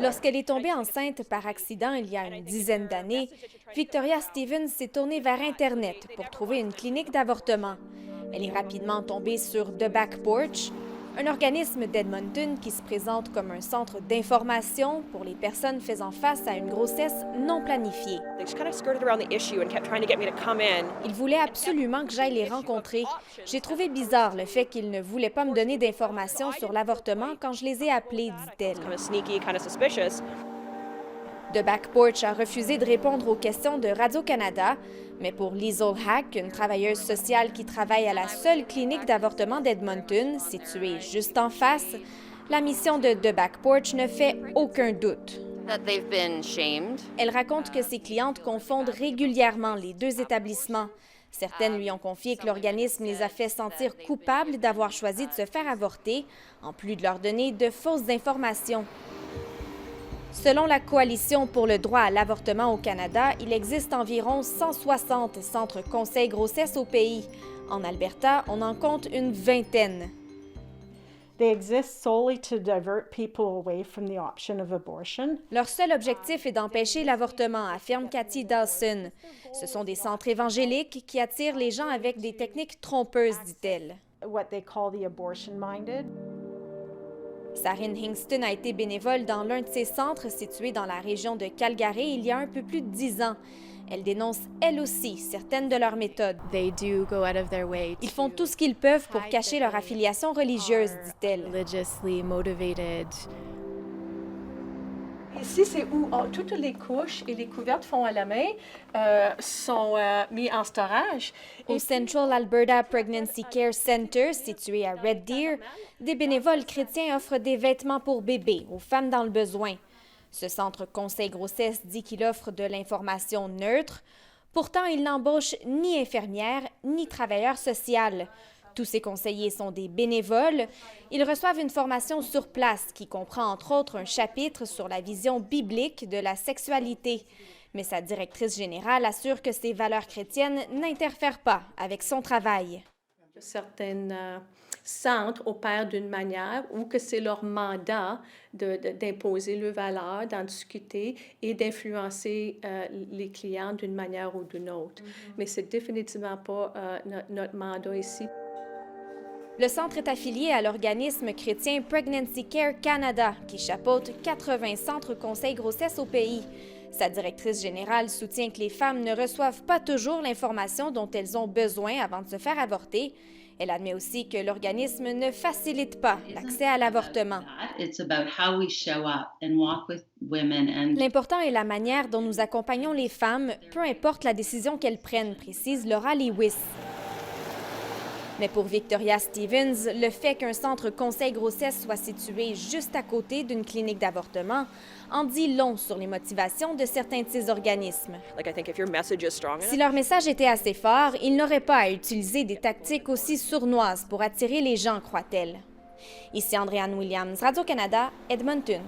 Lorsqu'elle est tombée enceinte par accident il y a une dizaine d'années, Victoria Stevens s'est tournée vers Internet pour trouver une clinique d'avortement. Elle est rapidement tombée sur The Back Porch, un organisme d'Edmonton qui se présente comme un centre d'information pour les personnes faisant face à une grossesse non planifiée. Ils voulaient absolument que j'aille les rencontrer. J'ai trouvé bizarre le fait qu'ils ne voulaient pas me donner d'informations sur l'avortement quand je les ai appelés, dit-elle. The Back Porch a refusé de répondre aux questions de Radio-Canada, mais pour Liesl Hack, une travailleuse sociale qui travaille à la seule clinique d'avortement d'Edmonton, située juste en face, la mission de The Back Porch ne fait aucun doute. Elle raconte que ses clientes confondent régulièrement les deux établissements. Certaines lui ont confié que l'organisme les a fait sentir coupables d'avoir choisi de se faire avorter, en plus de leur donner de fausses informations. Selon la Coalition pour le droit à l'avortement au Canada, il existe environ 160 centres conseils grossesse au pays. En Alberta, on en compte une vingtaine. They exist solely to divert people away from the option of abortion. Leur seul objectif est d'empêcher l'avortement, affirme Cathy Dawson. Ce sont des centres évangéliques qui attirent les gens avec des techniques trompeuses, dit-elle. What they call the abortion-minded. Sarine Hingston a été bénévole dans l'un de ces centres situés dans la région de Calgary il y a un peu plus de 10 ans. Elle dénonce, elle aussi, certaines de leurs méthodes. Ils font tout ce qu'ils peuvent pour cacher leur affiliation religieuse, dit-elle. Ici, c'est où toutes les couches et les couvertes font à la main sont mis en storage. Au Central Alberta Pregnancy Care Center, situé à Red Deer, des bénévoles chrétiens offrent des vêtements pour bébés aux femmes dans le besoin. Ce centre conseil grossesse dit qu'il offre de l'information neutre. Pourtant, il n'embauche ni infirmières ni travailleurs sociaux. Tous ces conseillers sont des bénévoles. Ils reçoivent une formation sur place qui comprend entre autres un chapitre sur la vision biblique de la sexualité. Mais sa directrice générale assure que ces valeurs chrétiennes n'interfèrent pas avec son travail. Certains centres opèrent d'une manière où que c'est leur mandat d'imposer leurs valeurs, d'en discuter et d'influencer les clients d'une manière ou d'une autre. Mais c'est définitivement pas notre mandat ici. Le centre est affilié à l'organisme chrétien Pregnancy Care Canada, qui chapeaute 80 centres conseils grossesse au pays. Sa directrice générale soutient que les femmes ne reçoivent pas toujours l'information dont elles ont besoin avant de se faire avorter. Elle admet aussi que l'organisme ne facilite pas l'accès à l'avortement. L'important est la manière dont nous accompagnons les femmes, peu importe la décision qu'elles prennent, précise Laura Lewis. Mais pour Victoria Stevens, le fait qu'un centre conseil grossesse soit situé juste à côté d'une clinique d'avortement en dit long sur les motivations de certains de ces organismes. Si leur message était assez fort, ils n'auraient pas à utiliser des tactiques aussi sournoises pour attirer les gens, croit-elle. Ici Andréane Williams, Radio-Canada, Edmonton.